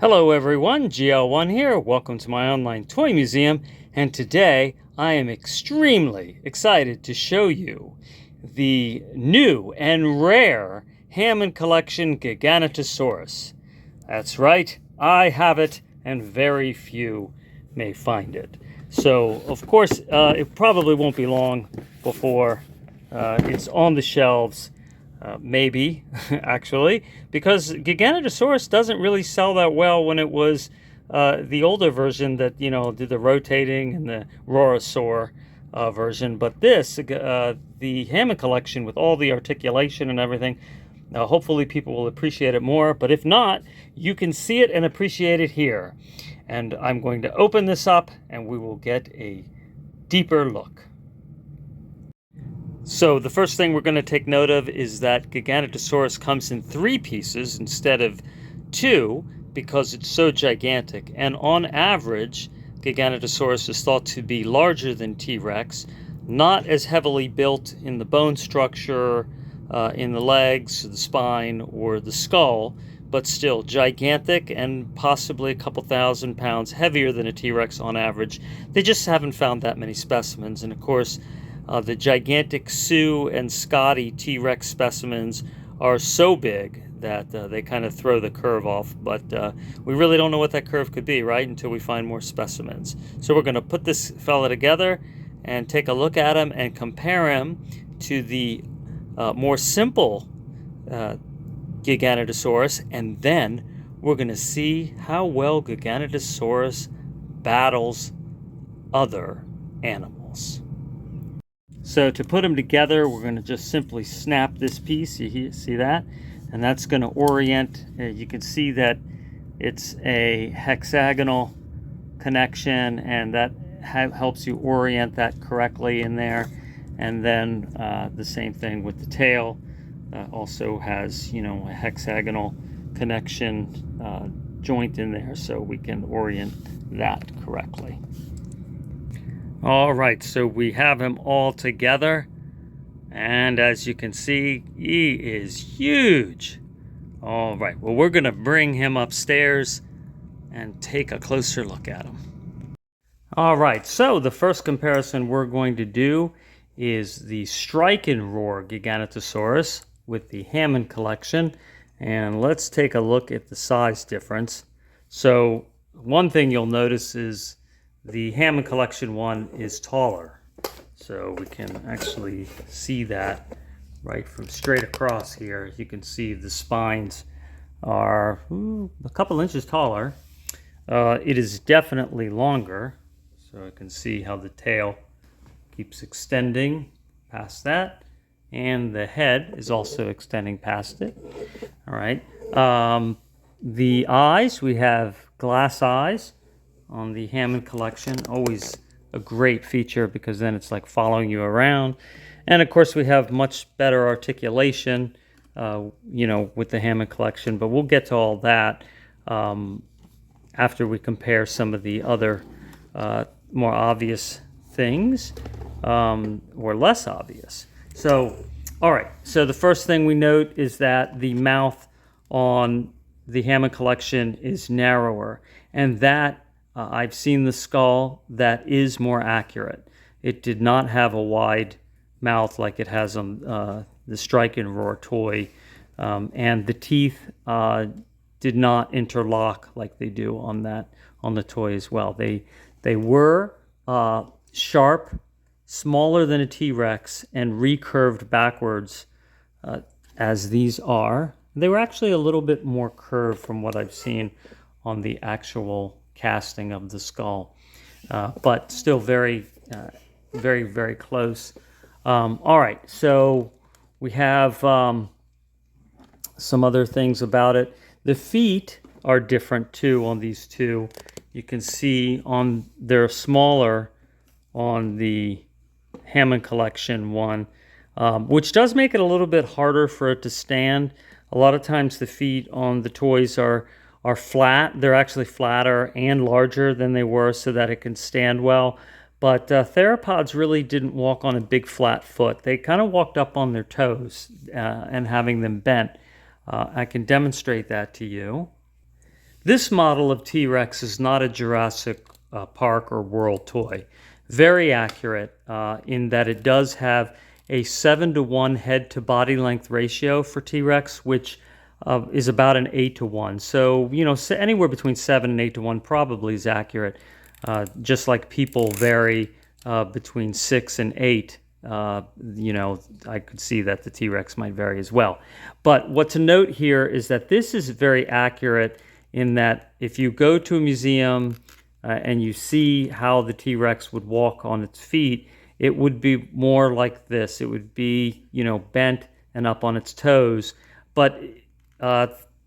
Hello everyone, GL1 here. Welcome to my online toy museum, and today I am extremely excited to show you the new and rare Hammond collection Giganotosaurus. That's right, I have it and very few may find it. So of course it probably won't be long before it's on the shelves. Maybe, actually, because Giganotosaurus doesn't really sell that well when it was the older version that, did the rotating and the Rorosaur version. But this, the Hammond collection with all the articulation and everything, hopefully people will appreciate it more. But if not, you can see it and appreciate it here. And I'm going to open this up and we will get a deeper look. So the first thing we're going to take note of is that Giganotosaurus comes in 3 pieces instead of 2 because it's so gigantic. And on average, Giganotosaurus is thought to be larger than T-Rex, not as heavily built in the bone structure, in the legs, the spine, or the skull, but still gigantic and possibly a couple thousand pounds heavier than a T-Rex on average. They just haven't found that many specimens, and of course, the gigantic Sue and Scotty T-Rex specimens are so big that they kind of throw the curve off, but we really don't know what that curve could be, right, until we find more specimens. So we're going to put this fella together and take a look at him and compare him to the more simple Giganotosaurus, and then we're going to see how well Giganotosaurus battles other animals. So to put them together, we're going to just simply snap this piece. You see that? And that's going to orient. You can see that it's a hexagonal connection, and that helps you orient that correctly in there. And then the same thing with the tail. Also has, a hexagonal connection joint in there, so we can orient that correctly. All right, so we have him all together, and as you can see, he is huge. All right, well, we're gonna bring him upstairs and take a closer look at him. All right, so the first comparison we're going to do is the Strike and Roar Giganotosaurus with the Hammond collection, and let's take a look at the size difference. So one thing you'll notice is the Hammond collection one is taller, so we can actually see that right from straight across here. You can see the spines are a couple inches taller. It is definitely longer, so I can see how the tail keeps extending past that, and the head is also extending past it. All right. The eyes, we have glass eyes on the Hammond collection, always a great feature because then it's like following you around. And of course we have much better articulation, with the Hammond collection, but we'll get to all that after we compare some of the other more obvious things or less obvious. So, all right, so the first thing we note is that the mouth on the Hammond collection is narrower, and that I've seen the skull that is more accurate. It did not have a wide mouth like it has on the Strike and Roar toy, and the teeth did not interlock like they do on the toy as well. They were sharp, smaller than a T-Rex, and recurved backwards as these are. They were actually a little bit more curved from what I've seen on the actual casting of the skull, but still very, very close. All right, so we have some other things about it. The feet are different too on these two. You can see they're smaller on the Hammond collection one, which does make it a little bit harder for it to stand. A lot of times the feet on the toys are flat. They're actually flatter and larger than they were so that it can stand well. But theropods really didn't walk on a big flat foot. They kind of walked up on their toes and having them bent. I can demonstrate that to you. This model of T-Rex is not a Jurassic Park or World toy. Very accurate in that it does have a 7-to-1 head to body length ratio for T-Rex, which is about an 8-to-1. So, you know, anywhere between 7 and 8-to-1 probably is accurate. Just like people vary between 6 and 8. You know, I could see that the T-Rex might vary as well. But what to note here is that this is very accurate in that if you go to a museum and you see how the T-Rex would walk on its feet, it would be more like this. It would be, you know, bent and up on its toes. But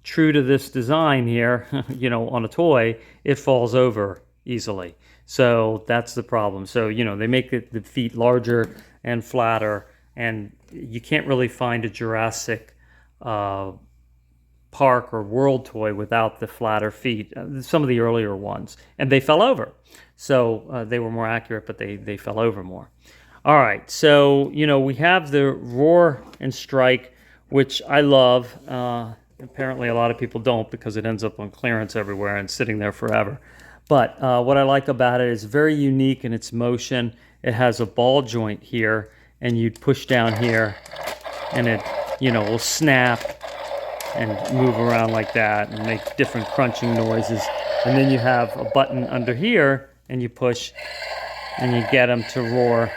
true to this design here, you know, on a toy, it falls over easily. So that's the problem. So, you know, they make the feet larger and flatter, and you can't really find a Jurassic Park or World toy without the flatter feet. Some of the earlier ones, and they fell over. So they were more accurate, but they fell over more. All right, so, you know, we have the Roar and Strike, which I love. Apparently a lot of people don't because it ends up on clearance everywhere and sitting there forever. But what I like about it is very unique in its motion. It has a ball joint here, and you'd push down here, and it, you know, will snap and move around like that and make different crunching noises. And then you have a button under here, and you push, and you get them to roar.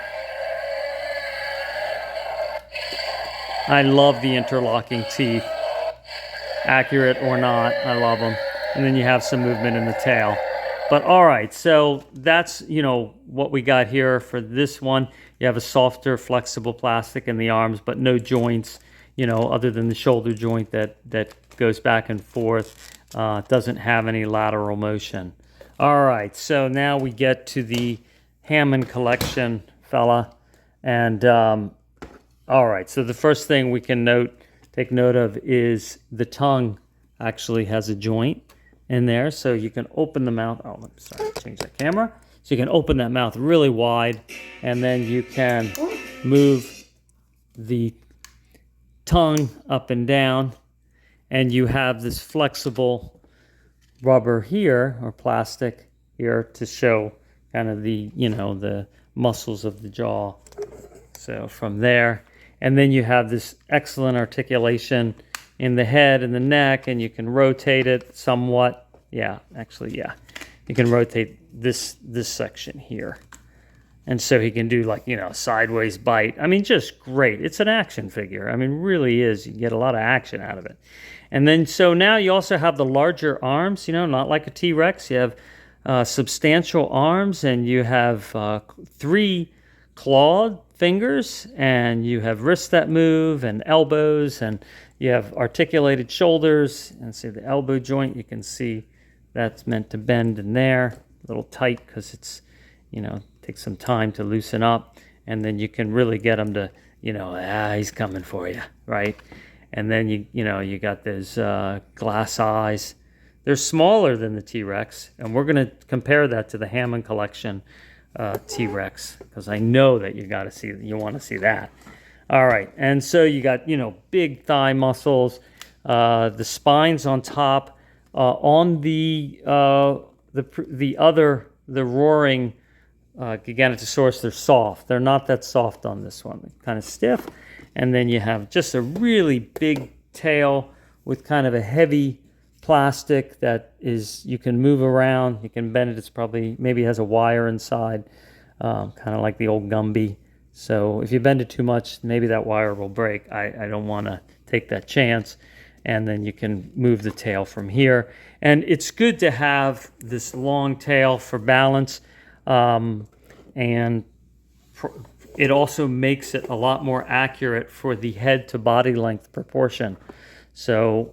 I love the interlocking teeth. Accurate or not, I love them. And then you have some movement in the tail. But all right, so that's, you know, what we got here for this one. You have a softer, flexible plastic in the arms, but no joints, you know, other than the shoulder joint that goes back and forth. Doesn't have any lateral motion. All right, so now we get to the Hammond collection, fella. And all right, so the first thing we can take note of is the tongue actually has a joint in there, so you can open the mouth. Oh, I'm sorry, change that camera. So you can open that mouth really wide, and then you can move the tongue up and down, and you have this flexible rubber here, or plastic here, to show kind of the, you know, the muscles of the jaw. So from there, and then you have this excellent articulation in the head and the neck, and you can rotate it somewhat. Yeah, actually, yeah. You can rotate this section here. And so he can do, like, you know, sideways bite. I mean, just great. It's an action figure. I mean, really is. You get a lot of action out of it. And then, so now you also have the larger arms, you know, not like a T-Rex. You have substantial arms, and you have 3 clawed fingers, and you have wrists that move, and elbows, and you have articulated shoulders. And see the elbow joint, you can see that's meant to bend in there, a little tight because it's, you know, takes some time to loosen up. And then you can really get them to, you know, he's coming for you, right? And then you know, you got those glass eyes. They're smaller than the T-Rex, and we're going to compare that to the Hammond collection T-Rex, because I know that you want to see that. All right, and so you got, you know, big thigh muscles, the spines on top. On the roaring Giganotosaurus, they're soft. They're not that soft on this one. They're kind of stiff. And then you have just a really big tail with kind of a heavy plastic that is, you can move around, you can bend it. It's probably, maybe has a wire inside, kind of like the old Gumby. So if you bend it too much, maybe that wire will break. I don't want to take that chance. And then you can move the tail from here. And it's good to have this long tail for balance. And it also makes it a lot more accurate for the head to body length proportion. So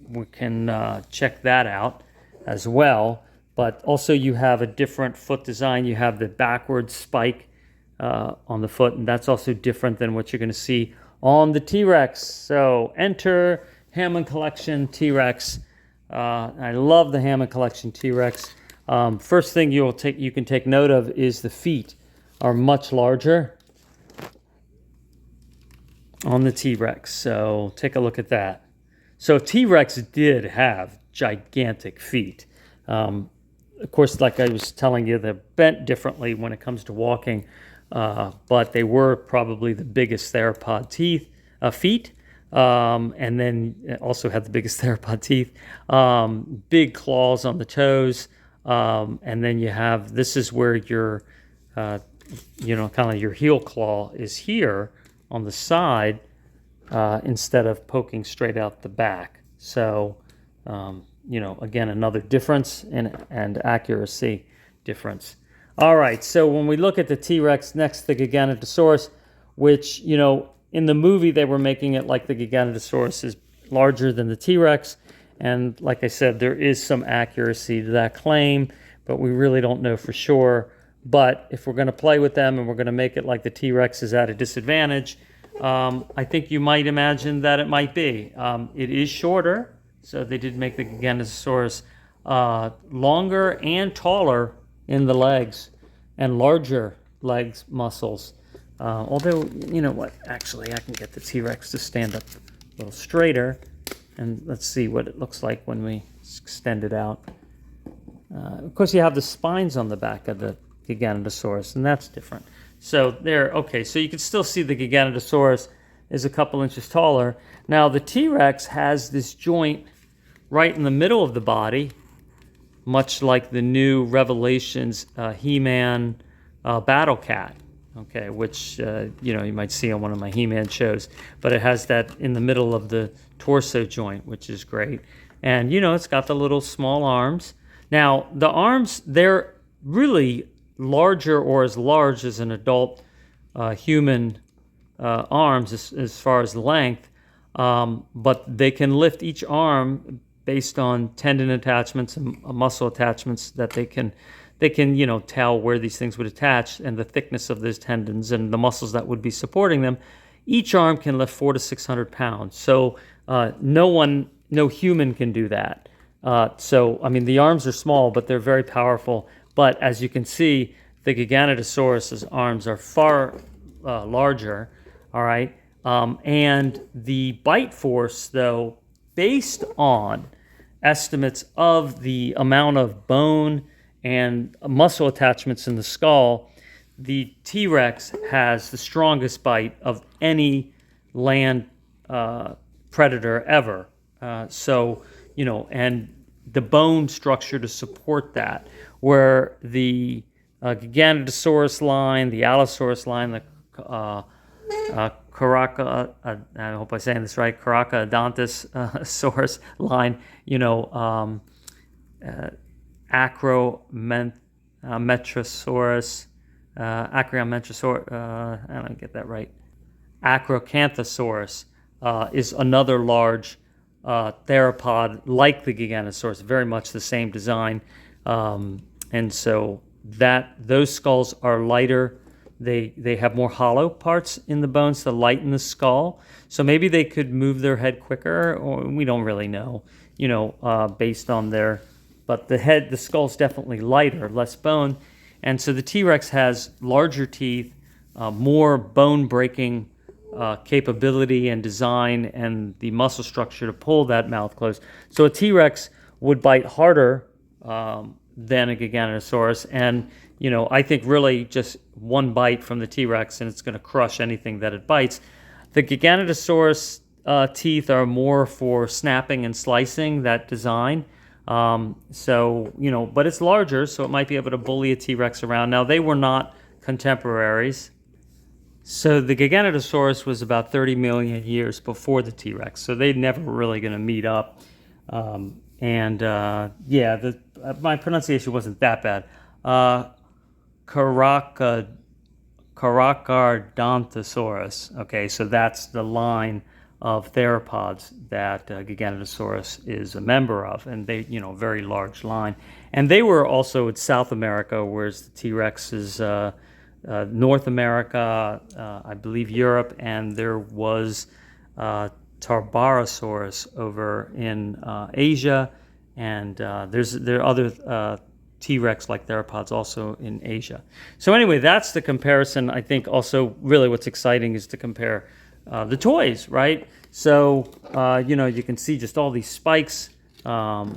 we can check that out as well. But also you have a different foot design. You have the backwards spike on the foot, and that's also different than what you're going to see on the T-Rex. So enter Hammond Collection T-Rex. I love the Hammond Collection T-Rex. First thing you can take note of is the feet are much larger on the T-Rex. So take a look at that. So T-Rex did have gigantic feet. Of course, like I was telling you, they're bent differently when it comes to walking, but they were probably the biggest theropod feet, and then also had the biggest theropod teeth. Big claws on the toes, and then you have, this is where your, kind of your heel claw is here on the side, instead of poking straight out the back. So, again, another difference and accuracy difference. All right, so when we look at the T-Rex next to the Giganotosaurus, which, in the movie they were making it like the Giganotosaurus is larger than the T-Rex. And like I said, there is some accuracy to that claim, but we really don't know for sure. But if we're going to play with them and we're going to make it like the T-Rex is at a disadvantage, I think you might imagine that it might be. It is shorter, so they did make the Giganotosaurus longer and taller in the legs and larger legs muscles. Although, you know what, actually I can get the T-Rex to stand up a little straighter, and let's see what it looks like when we extend it out. Of course, you have the spines on the back of the Giganotosaurus, and that's different. So there, okay, so you can still see the Giganotosaurus is a couple inches taller. Now the T-Rex has this joint right in the middle of the body, much like the new Revelations He-Man Battle Cat, okay, which you might see on one of my He-Man shows. But it has that in the middle of the torso joint, which is great. And it's got the little small arms. Now the arms, they're really larger or as large as an adult human arms as far as length, but they can lift each arm based on tendon attachments and muscle attachments that they can tell where these things would attach and the thickness of those tendons and the muscles that would be supporting them. Each arm can lift 400 to 600 pounds. So no human can do that. So I mean, the arms are small, but they're very powerful. But as you can see, the Giganotosaurus's arms are far larger, all right? And the bite force, though, based on estimates of the amount of bone and muscle attachments in the skull, the T-Rex has the strongest bite of any land predator ever. And the bone structure to support that, where the Giganotosaurus line, the Allosaurus line, the Caraca, I hope I'm saying this right, Caracodontosaurus line, Acrometosaurus, I don't get that right, Acrocanthosaurus is another large theropod like the Giganotosaurus, very much the same design, and so those skulls are lighter. They have more hollow parts in the bones to lighten the skull, so maybe they could move their head quicker, or we don't really know, based on but the skull's definitely lighter, less bone, and so the T-Rex has larger teeth, more bone-breaking capability and design, and the muscle structure to pull that mouth closed. So a T-Rex would bite harder than a Giganotosaurus, and I think really just one bite from the T-Rex and it's going to crush anything that it bites. The Giganotosaurus teeth are more for snapping and slicing, that design. But it's larger, so it might be able to bully a T-Rex around. Now, they were not contemporaries. So the Giganotosaurus was about 30 million years before the T-Rex, so they're never really going to meet up. My pronunciation wasn't that bad. Caracodontosaurus. Okay, so that's the line of theropods that Giganotosaurus is a member of, and they, very large line. And they were also in South America, whereas the T-Rex is North America, I believe Europe, and there was Tarbosaurus over in Asia, and there are other T-Rex-like theropods also in Asia. So anyway, that's the comparison. I think also really what's exciting is to compare the toys, right? So, you can see just all these spikes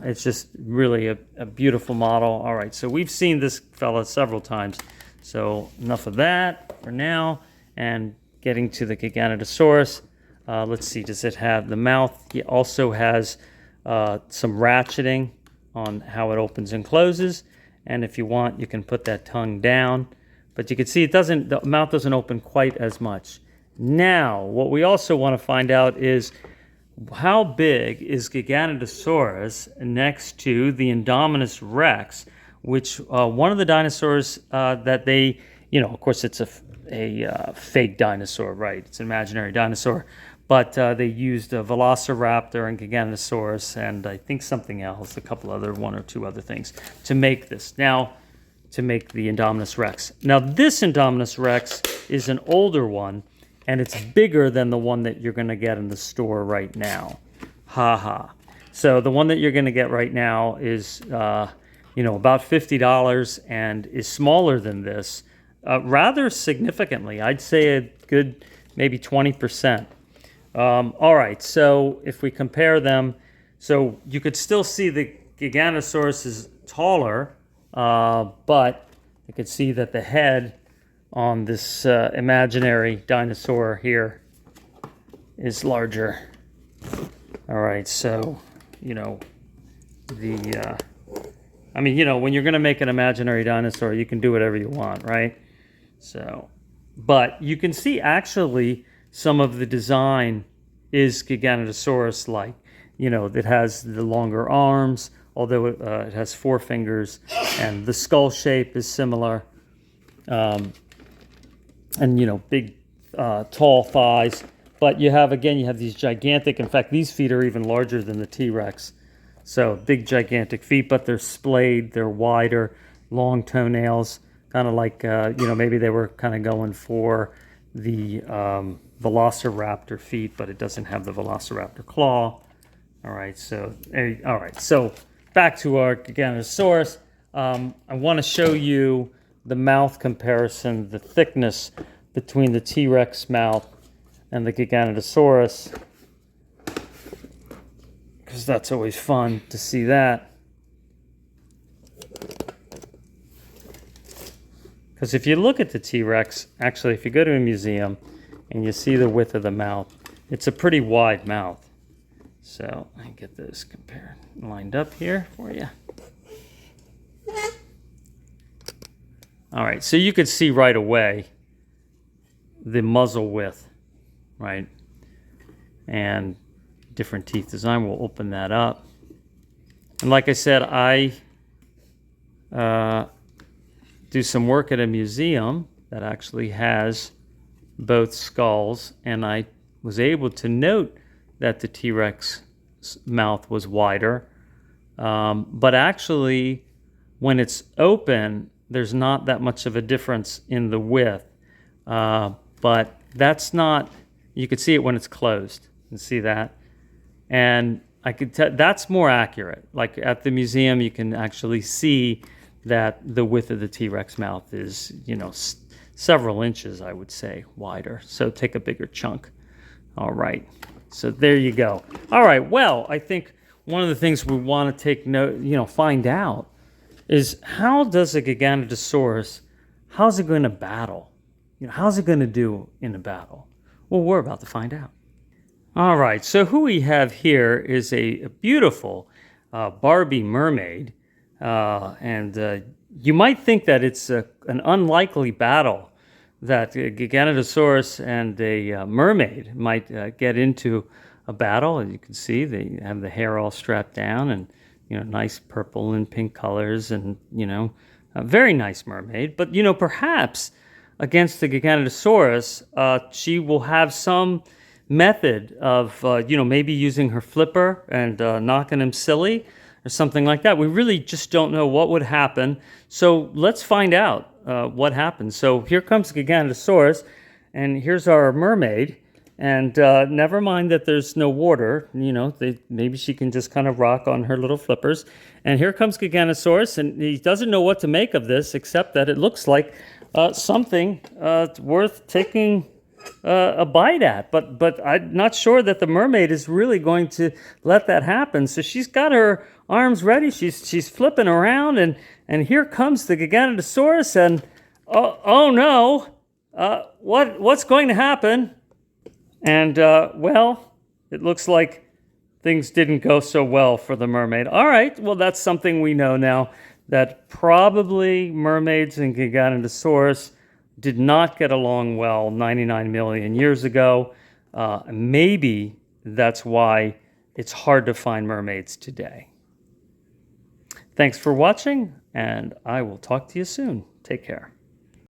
It's just really a beautiful model. All right, so we've seen this fella several times. So enough of that for now. And getting to the Giganotosaurus. Let's see, does it have the mouth? It also has some ratcheting on how it opens and closes. And if you want, you can put that tongue down. But you can see the mouth doesn't open quite as much. Now, what we also want to find out is how big is Giganotosaurus next to the Indominus Rex, which one of the dinosaurs that they, of course it's a fake dinosaur, right? It's an imaginary dinosaur. But they used a Velociraptor and Giganotosaurus and I think something else, one or two other things to make this. Now, to make the Indominus Rex. Now, this Indominus Rex is an older one, and it's bigger than the one that you're going to get in the store right now. So the one that you're going to get right now is, about $50 and is smaller than this, rather significantly. I'd say a good maybe 20%. All right, so if we compare them, so you could still see the Giganotosaurus is taller, but you could see that the head on this imaginary dinosaur here is larger. All right, so, when you're going to make an imaginary dinosaur, you can do whatever you want, right? So, but you can see actually some of the design is Giganotosaurus-like. It has the longer arms, although it has 4 fingers, and the skull shape is similar. And, big, tall thighs. But you have these gigantic, in fact, these feet are even larger than the T-Rex. So big, gigantic feet, but they're splayed, they're wider, long toenails, kind of like, maybe they were kind of going for the Velociraptor feet, but it doesn't have the Velociraptor claw. All right, so back to our Giganotosaurus. I want to show you the mouth comparison, the thickness between the T-Rex mouth and the Giganotosaurus, because that's always fun to see that. Because if you look at the T-Rex, actually, if you go to a museum and you see the width of the mouth, it's a pretty wide mouth. So I get those compared, lined up here for you. All right, so you could see right away the muzzle width, right? And different teeth design. We'll open that up. And like I said, I do some work at a museum that actually has both skulls, and I was able to note that the T-Rex mouth was wider. But actually, when it's open, there's not that much of a difference in the width. But that's not, you could see it when it's closed. You can see that. And I could tell that's more accurate. Like at the museum, you can actually see that the width of the T-Rex mouth is, several inches, I would say, wider. So take a bigger chunk. All right. So there you go. All right. Well, I think one of the things we want to take note, find out is how does a Giganotosaurus, how's it going to battle? How's it going to do in a battle? Well, we're about to find out. All right. So who we have here is a beautiful Barbie mermaid. And you might think that it's an unlikely battle that a Giganotosaurus and a mermaid might get into a battle. And you can see they have the hair all strapped down and, nice purple and pink colors and, a very nice mermaid. But, perhaps against the Giganotosaurus, she will have some method of, maybe using her flipper and knocking him silly or something like that. We really just don't know what would happen. So let's find out what happens. So here comes Giganotosaurus, and here's our mermaid. And never mind that there's no water. Maybe she can just kind of rock on her little flippers. And here comes Giganotosaurus, and he doesn't know what to make of this, except that it looks like something worth taking a bite at. But I'm not sure that the mermaid is really going to let that happen. So she's got her arms ready. She's flipping around, and here comes the Giganotosaurus, and oh no, what's going to happen? And well, it looks like things didn't go so well for the mermaid. All right, well, that's something we know now, that probably mermaids and Giganotosaurus did not get along well 99 million years ago. Maybe that's why it's hard to find mermaids today. Thanks for watching, and I will talk to you soon. Take care.